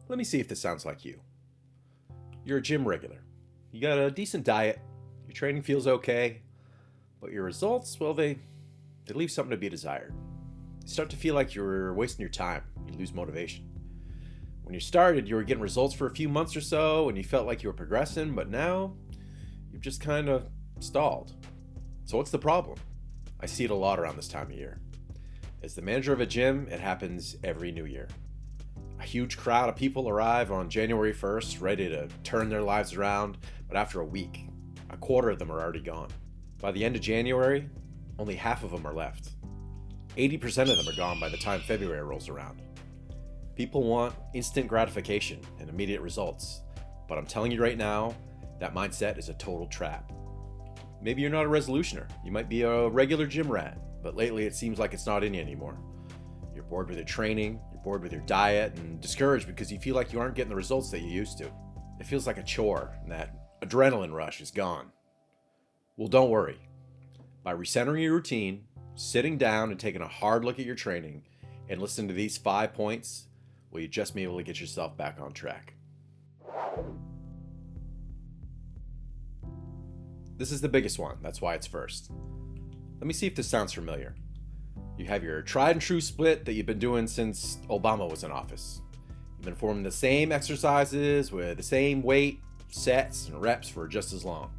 Let me see if this sounds like you. You're a gym regular. You got a decent diet, your training feels okay, but your results, well, they leave something to be desired. You start to feel like you're wasting your time. You lose motivation. When you started, you were getting results for a few months or so, and you felt like you were progressing, but now you've just kind of stalled. So what's the problem? I see it a lot around this time of year. As the manager of a gym, it happens every new year. A huge crowd of people arrive on January 1st, ready to turn their lives around, but after a week, a quarter of them are already gone. By the end of January, only half of them are left. 80% of them are gone by the time February rolls around. People want instant gratification and immediate results, but I'm telling you right now, that mindset is a total trap. Maybe you're not a resolutioner. You might be a regular gym rat, but lately it seems like it's not in you anymore. You're bored with your training, you're bored with your diet, and discouraged because you feel like you aren't getting the results that you used to. It feels like a chore, and that adrenaline rush is gone. Well, don't worry. By recentering your routine, sitting down and taking a hard look at your training, and listening to these 5 points, will you just be able to get yourself back on track. This is the biggest one, that's why it's first. Let me see if this sounds familiar. You have your tried and true split that you've been doing since Obama was in office. You've been performing the same exercises with the same weight, sets, and reps for just as long.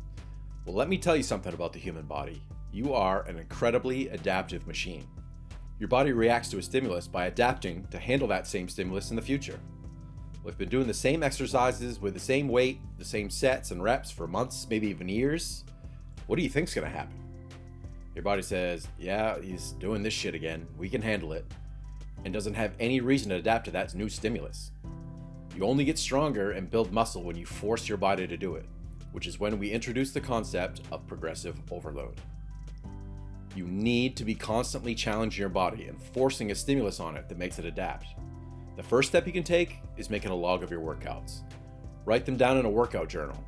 Well, let me tell you something about the human body. You are an incredibly adaptive machine. Your body reacts to a stimulus by adapting to handle that same stimulus in the future. We've been doing the same exercises with the same weight, the same sets and reps for months, maybe even years. What do you think's gonna happen? Your body says, yeah, he's doing this shit again, we can handle it, and doesn't have any reason to adapt to that new stimulus. You only get stronger and build muscle when you force your body to do it, which is when we introduce the concept of progressive overload. You need to be constantly challenging your body and forcing a stimulus on it that makes it adapt. The first step you can take is making a log of your workouts. Write them down in a workout journal.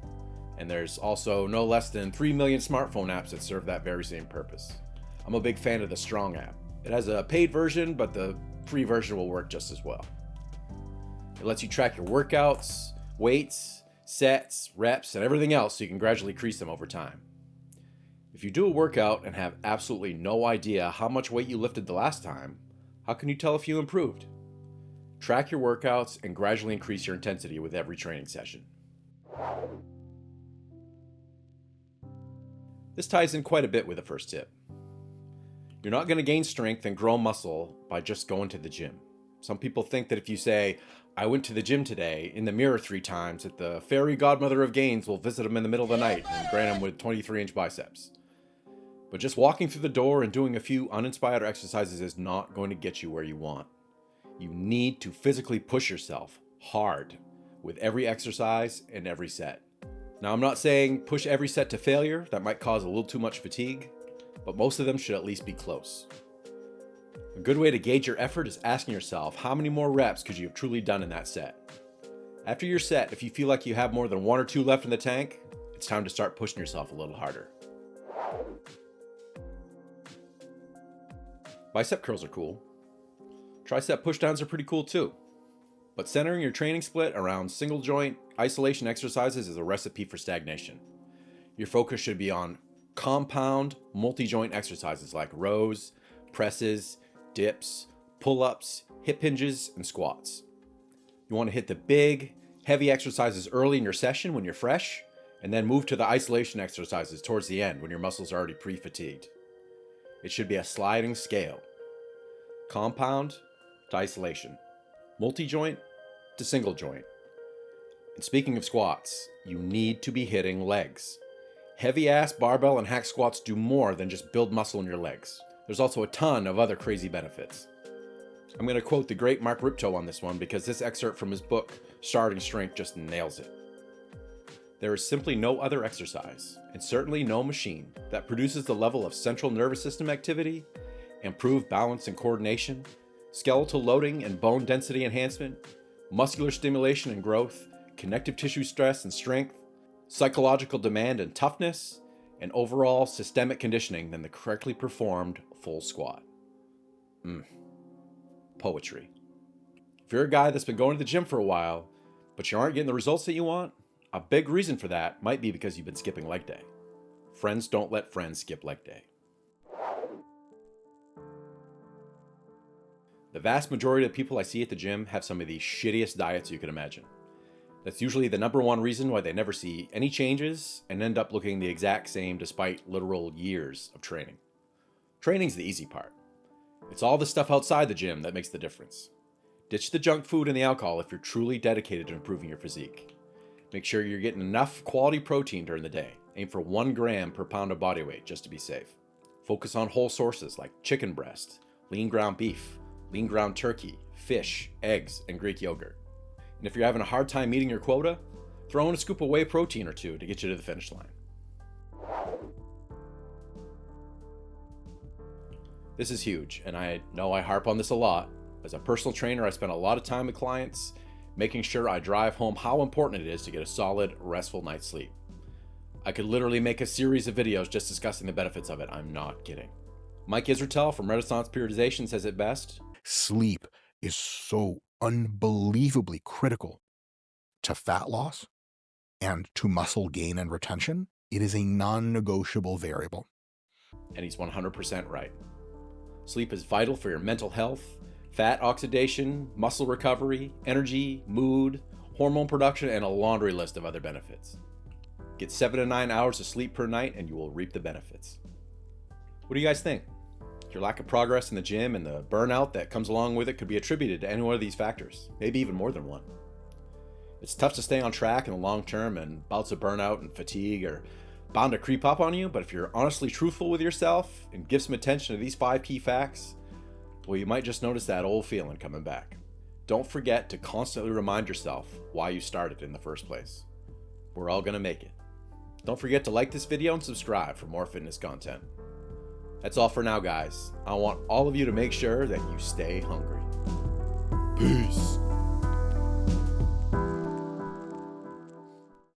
And there's also no less than 3 million smartphone apps that serve that very same purpose. I'm a big fan of the Strong app. It has a paid version, but the free version will work just as well. It lets you track your workouts, weights, sets, reps, and everything else so you can gradually increase them over time. If you do a workout and have absolutely no idea how much weight you lifted the last time, how can you tell if you improved? Track your workouts and gradually increase your intensity with every training session. This ties in quite a bit with the first tip. You're not going to gain strength and grow muscle by just going to the gym. Some people think that if you say, I went to the gym today, in the mirror 3 times, that the fairy godmother of gains will visit them in the middle of the night and grant them with 23-inch biceps. But just walking through the door and doing a few uninspired exercises is not going to get you where you want. You need to physically push yourself hard with every exercise and every set. Now, I'm not saying push every set to failure. That might cause a little too much fatigue, but most of them should at least be close. A good way to gauge your effort is asking yourself, how many more reps could you have truly done in that set? After your set, if you feel like you have more than 1 or 2 left in the tank, it's time to start pushing yourself a little harder. Bicep curls are cool. Tricep pushdowns are pretty cool too. But centering your training split around single joint isolation exercises is a recipe for stagnation. Your focus should be on compound multi-joint exercises like rows, presses, dips, pull-ups, hip hinges, and squats. You want to hit the big, heavy exercises early in your session when you're fresh, and then move to the isolation exercises towards the end when your muscles are already pre-fatigued. It should be a sliding scale. Compound to isolation. Multi-joint to single joint. And speaking of squats, you need to be hitting legs. Heavy ass barbell and hack squats do more than just build muscle in your legs. There's also a ton of other crazy benefits. I'm going to quote the great Mark Ripto on this one because this excerpt from his book, Starting Strength, just nails it. There is simply no other exercise, and certainly no machine, that produces the level of central nervous system activity, improved balance and coordination, skeletal loading and bone density enhancement, muscular stimulation and growth, connective tissue stress and strength, psychological demand and toughness, and overall systemic conditioning than the correctly performed full squat. Poetry. If you're a guy that's been going to the gym for a while, but you aren't getting the results that you want, a big reason for that might be because you've been skipping leg day. Friends don't let friends skip leg day. The vast majority of people I see at the gym have some of the shittiest diets you can imagine. That's usually the number one reason why they never see any changes and end up looking the exact same despite literal years of training. Training's the easy part. It's all the stuff outside the gym that makes the difference. Ditch the junk food and the alcohol if you're truly dedicated to improving your physique. Make sure you're getting enough quality protein during the day. Aim for 1 gram per pound of body weight just to be safe. Focus on whole sources like chicken breast, lean ground beef, lean ground turkey, fish, eggs, and Greek yogurt. And if you're having a hard time meeting your quota, throw in a scoop of whey protein or two to get you to the finish line. This is huge, and I know I harp on this a lot. As a personal trainer, I spend a lot of time with clients making sure I drive home how important it is to get a solid, restful night's sleep. I could literally make a series of videos just discussing the benefits of it. I'm not kidding. Mike Israetel from Renaissance Periodization says it best. Sleep is so unbelievably critical to fat loss and to muscle gain and retention. It is a non-negotiable variable. And he's 100% right. Sleep is vital for your mental health, fat oxidation, muscle recovery, energy, mood, hormone production, and a laundry list of other benefits. Get 7 to 9 hours of sleep per night and you will reap the benefits. What do you guys think? Your lack of progress in the gym and the burnout that comes along with it could be attributed to any one of these factors, maybe even more than one. It's tough to stay on track in the long term, and bouts of burnout and fatigue are bound to creep up on you, but if you're honestly truthful with yourself and give some attention to these 5 key facts, well, you might just notice that old feeling coming back. Don't forget to constantly remind yourself why you started in the first place. We're all gonna make it. Don't forget to like this video and subscribe for more fitness content. That's all for now, guys. I want all of you to make sure that you stay hungry. Peace.